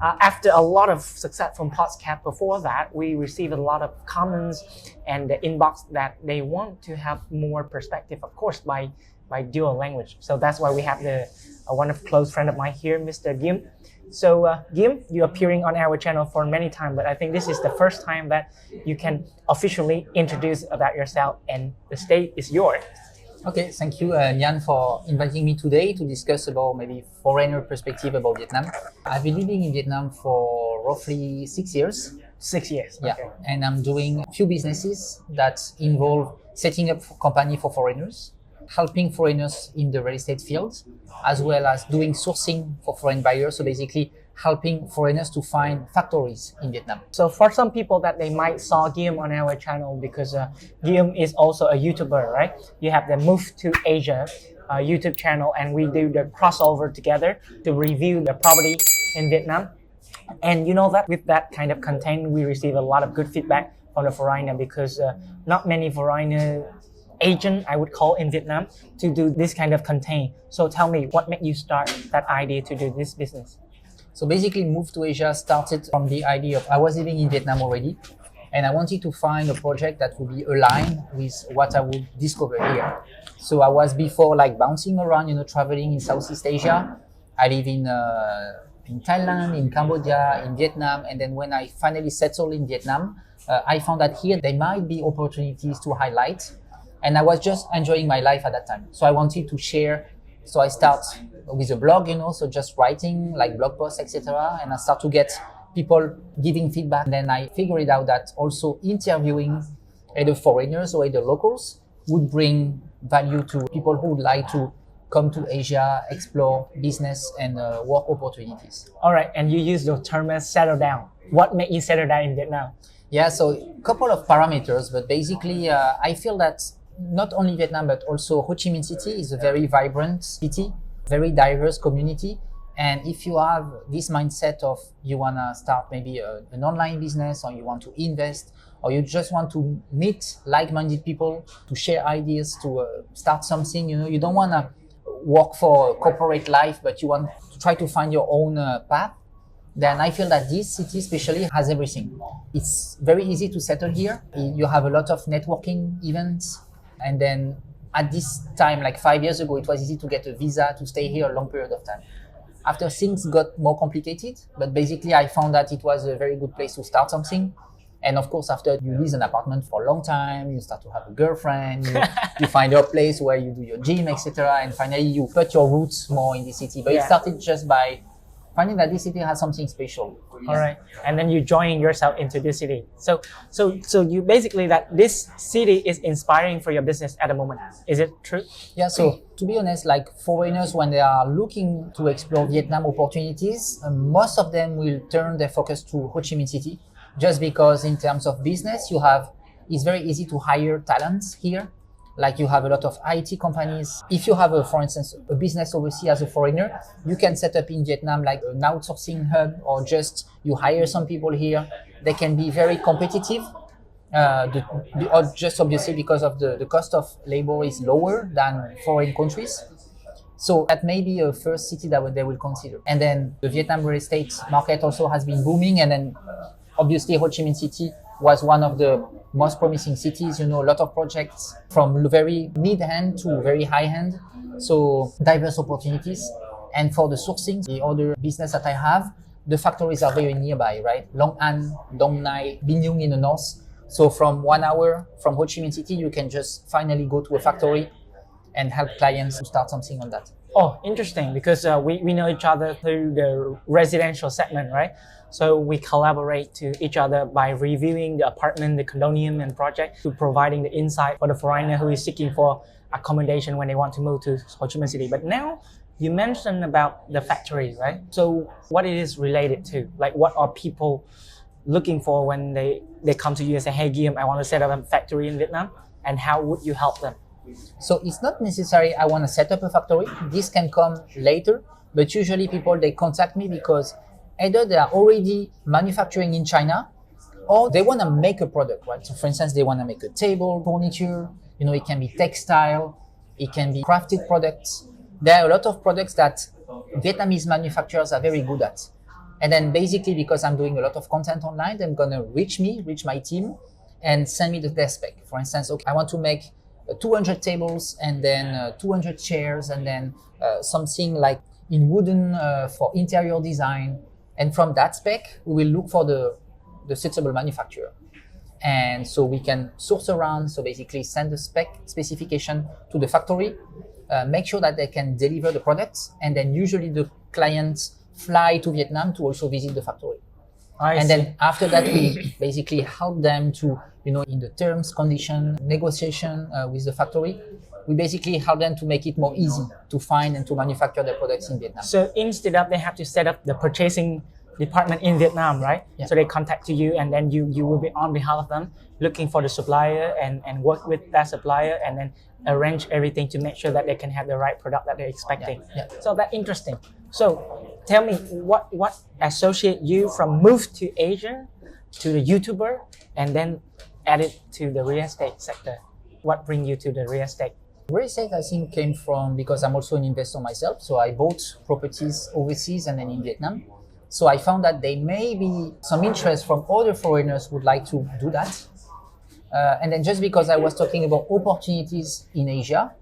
After a lot of success from podcast before that, we received a lot of comments and the inbox that they want to have more perspective, of course, by dual language. So that's why we have the one of close friend of mine here, Mr. Gim. So Gim, you're appearing on our channel for many times, but I think this is the first time that you can officially introduce about yourself, and the stage is yours. Okay, thank you, Nhan, for inviting me today to discuss about maybe foreigner perspective about Vietnam. I've been living in Vietnam for roughly 6 years. 6 years. Yeah, Okay. and I'm doing a few businesses that involve setting up a company for foreigners, helping foreigners in the real estate field, as well as doing sourcing for foreign buyers. So basically helping foreigners to find factories in Vietnam. So for some people that they might saw Guillaume on our channel because Guillaume is also a YouTuber, right? You have the Move to Asia YouTube channel, and we do the crossover together to review the property in Vietnam. And you know that with that kind of content, we receive a lot of good feedback from the foreigner because not many foreigner agent, I would call, in Vietnam to do this kind of content. So tell me, what made you start that idea to do this business? So basically, Move to Asia started from the idea of I was living in Vietnam already, and I wanted to find a project that would be aligned with what I would discover here. So I was before like bouncing around, traveling in Southeast Asia. I live in Thailand, in Cambodia, in Vietnam, and then when I finally settled in Vietnam, I found that here there might be opportunities to highlight, and I was just enjoying my life at that time. So I wanted to share. So I start with a blog, so just writing like blog posts, etc. And I start to get people giving feedback. And then I figured out that also interviewing either foreigners or either locals would bring value to people who would like to come to Asia, explore business and work opportunities. All right, and you use the term as settle down. What made you settle down in Vietnam? Yeah, so a couple of parameters, but basically I feel that not only Vietnam, but also Ho Chi Minh City is a very vibrant city, very diverse community. And if you have this mindset of you want to start maybe an online business, or you want to invest, or you just want to meet like-minded people, to share ideas, to start something, you don't want to work for a corporate life, but you want to try to find your own path, then I feel that this city especially has everything. It's very easy to settle here. You have a lot of networking events. And then at this time, like 5 years ago, it was easy to get a visa to stay here a long period of time. After things got more complicated, but basically I found that it was a very good place to start something. And of course, after you lease an apartment for a long time, you start to have a girlfriend, you find your place where you do your gym, etc. And finally you put your roots more in the city. But It started just by finding that this city has something special. All right, and then you join yourself into this city. So you basically that this city is inspiring for your business at the moment. Is it true? Yeah. So to be honest, like foreigners, when they are looking to explore Vietnam opportunities, most of them will turn their focus to Ho Chi Minh City, just because in terms of business, it's very easy to hire talents here. Like you have a lot of IT companies. If you have, for instance, a business overseas as a foreigner, you can set up in Vietnam like an outsourcing hub, or just you hire some people here. They can be very competitive, or just obviously because of the cost of labor is lower than foreign countries. So that may be a first city that they will consider. And then the Vietnam real estate market also has been booming. And then obviously Ho Chi Minh City was one of the most promising cities, a lot of projects from very mid-end to very high-end. So diverse opportunities. And for the sourcing, the other business that I have, the factories are very nearby, right? Long An, Dong Nai, Binh Nhung in the north. So from 1 hour from Ho Chi Minh City, you can just finally go to a factory and help clients to start something on that. Oh, interesting, because we know each other through the residential segment, right? So we collaborate to each other by reviewing the apartment, the condominium and project, to providing the insight for the foreigner who is seeking for accommodation when they want to move to Ho Chi Minh City. But now you mentioned about the factory, right? So what it is related to, like what are people looking for when they come to you and say, hey, Guillaume, I want to set up a factory in Vietnam, and how would you help them? So it's not necessary I want to set up a factory. This can come later, but usually people, they contact me because either they are already manufacturing in China, or they want to make a product, right? So for instance, they want to make a table, furniture, it can be textile, it can be crafted products. There are a lot of products that Vietnamese manufacturers are very good at. And then basically, because I'm doing a lot of content online, they're gonna reach my team, and send me their spec. For instance, okay, I want to make 200 tables and then 200 chairs and then something like in wooden for interior design. And from that spec, we will look for the suitable manufacturer. And so we can source around, so basically send the specification to the factory, make sure that they can deliver the products, and then usually the clients fly to Vietnam to also visit the factory. Then after that, we basically help them to, in the terms, condition, negotiation with the factory, we basically help them to make it more easy to find and to manufacture their products in Vietnam. So instead of they have to set up the purchasing department in Vietnam, right? Yeah. So they contact you, and then you will be on behalf of them looking for the supplier and work with that supplier and then arrange everything to make sure that they can have the right product that they're expecting. Yeah. So that's interesting. So tell me what associate you from move to Asia to the YouTuber and then add it to the real estate sector? What bring you to the real estate? Real estate, I think, came from because I'm also an investor myself. So I bought properties overseas and then in Vietnam. So I found that there may be some interest from other foreigners who would like to do that. And then just because I was talking about opportunities in Asia,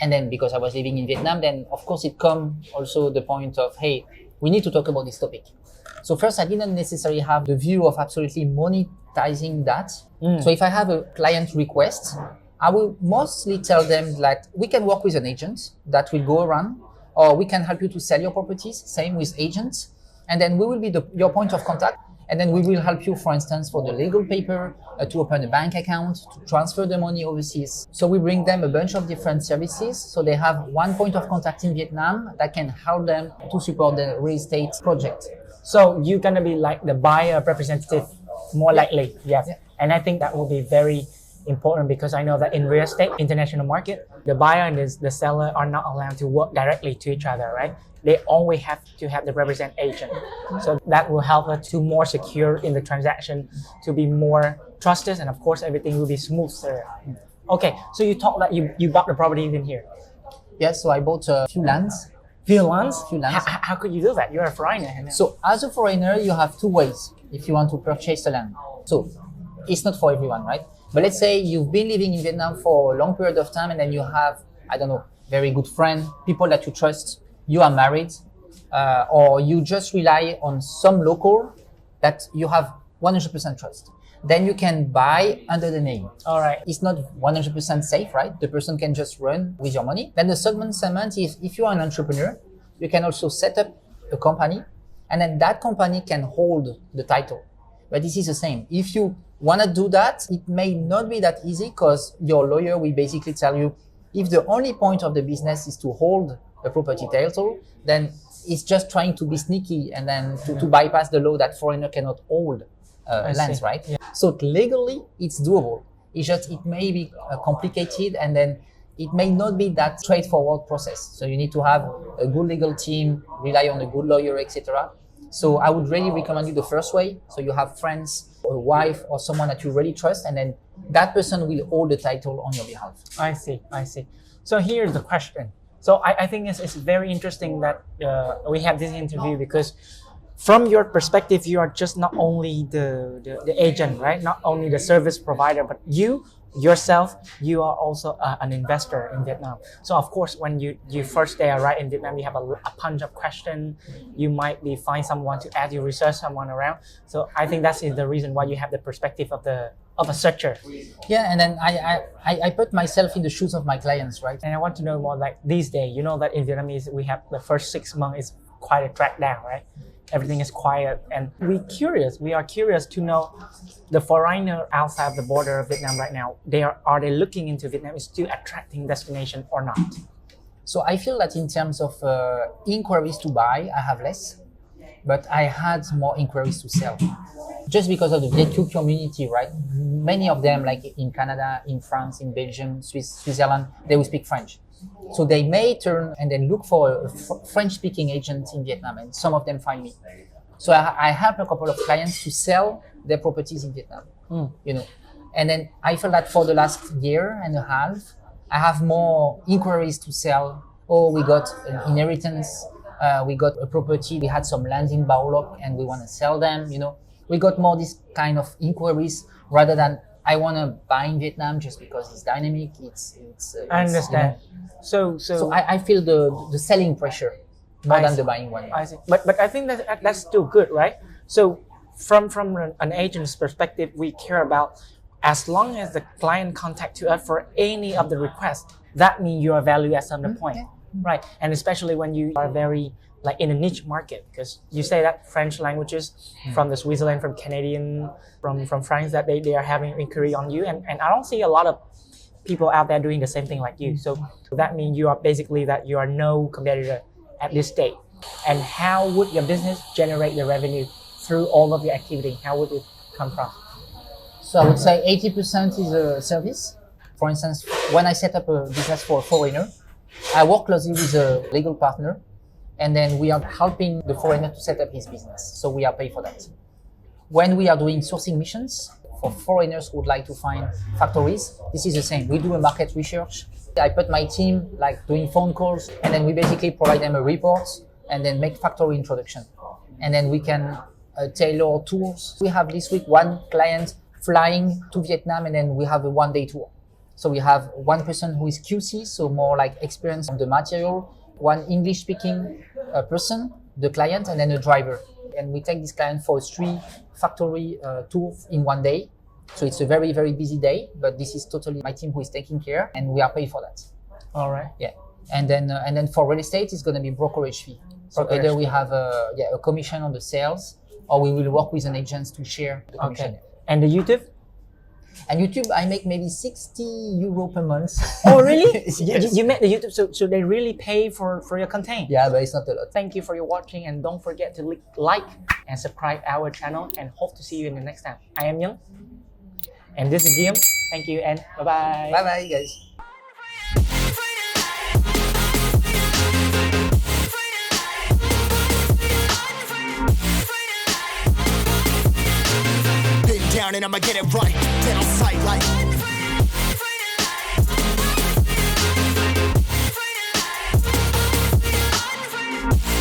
and then because I was living in Vietnam, then of course it come also the point of, hey, we need to talk about this topic. So first, I didn't necessarily have the view of absolutely monetizing that. So if I have a client request, I will mostly tell them that we can work with an agent that will go around, or we can help you to sell your properties, same with agents. And then we will be your point of contact. And then we will help you, for instance, for the legal paper, to open a bank account, to transfer the money overseas. So we bring them a bunch of different services. So they have one point of contact in Vietnam that can help them to support the real estate project. So you're going to be like the buyer representative more likely. Yes. Yeah. And I think that will be very important because I know that in real estate, international market, the buyer and the seller are not allowed to work directly to each other, right? They always have to have the represent agent. So that will help us to more secure in the transaction, to be more trusted, and of course everything will be smoother. Okay, so you talked that you bought the property in here. Yes, so I bought a few lands. Few lands? How could you do that? You're a foreigner. So as a foreigner, you have two ways if you want to purchase a land. So it's not for everyone, right? But let's say you've been living in Vietnam for a long period of time and then you have, I don't know, very good friend, people that you trust, you are married, or you just rely on some local that you have 100% trust. Then you can buy under the name. All right. It's not 100% safe, right? The person can just run with your money. Then the second segment is if you are an entrepreneur, you can also set up a company and then that company can hold the title. But this is the same. If you want to do that, it may not be that easy because your lawyer will basically tell you if the only point of the business is to hold a property title, then it's just trying to be sneaky and then to bypass the law that foreigner cannot hold lands, right? Yeah. So legally, it's doable. It's just it may be complicated and then it may not be that straightforward process. So you need to have a good legal team, rely on a good lawyer, etc. So I would really recommend you the first way. So you have friends or a wife or someone that you really trust, and then that person will hold the title on your behalf. I see. So here's the question. So I think it's very interesting that we have this interview because from your perspective, you are just not only the agent, right? Not only the service provider, but you yourself, you are also an investor in Vietnam. So of course, when you first day arrive in Vietnam, you have a bunch of questions. You might be find someone to add you research someone around. So I think that's the reason why you have the perspective of a searcher. Yeah, and then I put myself in the shoes of my clients, right? And I want to know more like these days, you know that in Vietnamese, we have the first 6 months is quite a track down, right? Everything is quiet, and we are curious to know the foreigner outside the border of Vietnam right now. Are they looking into Vietnam is still attracting destination or not? So I feel that in terms of inquiries to buy, I have less, but I had more inquiries to sell, just because of the VQ community, right? Many of them, like in Canada, in France, in Belgium, Switzerland, they will speak French. So they may turn and then look for a French-speaking agent in Vietnam, and some of them find me. So I help a couple of clients to sell their properties in Vietnam, you know. And then I feel that for the last year and a half, I have more inquiries to sell. Oh, we got an inheritance. We got a property, we had some lands in Bảo Lộc and we want to sell them, We got more this kind of inquiries rather than I want to buy in Vietnam just because it's dynamic, I understand. So I feel the selling pressure more than the buying one. I see. But I think that's still good, right? So from an agent's perspective, we care about as long as the client contact to us for any of the requests, that means you are value at some point, right? And especially when you are very like in a niche market, because you say that French languages from the Switzerland, from Canadian, from France, that they are having inquiry on you, and I don't see a lot of people out there doing the same thing like you. So that means you are basically that you are no competitor at this stage. And how would your business generate the revenue through all of your activity? How would it come from? So I would say 80% is a service. For instance, when I set up a business for a foreigner, I work closely with a legal partner, and then we are helping the foreigner to set up his business. So we are paid for that. When we are doing sourcing missions for foreigners who would like to find factories, this is the same. We do a market research. I put my team like doing phone calls, and then we basically provide them a report and then make factory introduction. And then we can tailor tours. We have this week one client flying to Vietnam, and then we have a one-day tour. So we have one person who is QC, so more like experience on the material, one English-speaking person, the client, and then a driver. And we take this client for 3 factory tours in one day. So it's a very, very busy day, but this is totally my team who is taking care, and we are paid for that. All right. Yeah. And then for real estate, it's going to be brokerage fee. So either we have a commission on the sales, or we will work with an agent to share the commission. Okay. And the YouTube? And YouTube, I make maybe 60 euro per month. Oh, really? Yes. You made the YouTube, so they really pay for your content. Yeah, but it's not a lot. Thank you for your watching, and don't forget to like and subscribe our channel, and hope to see you in the next time. I am Nhan, and this is Guillaume. Thank you, and bye-bye. Bye-bye, guys. Down and I'ma get it right, dead on sight like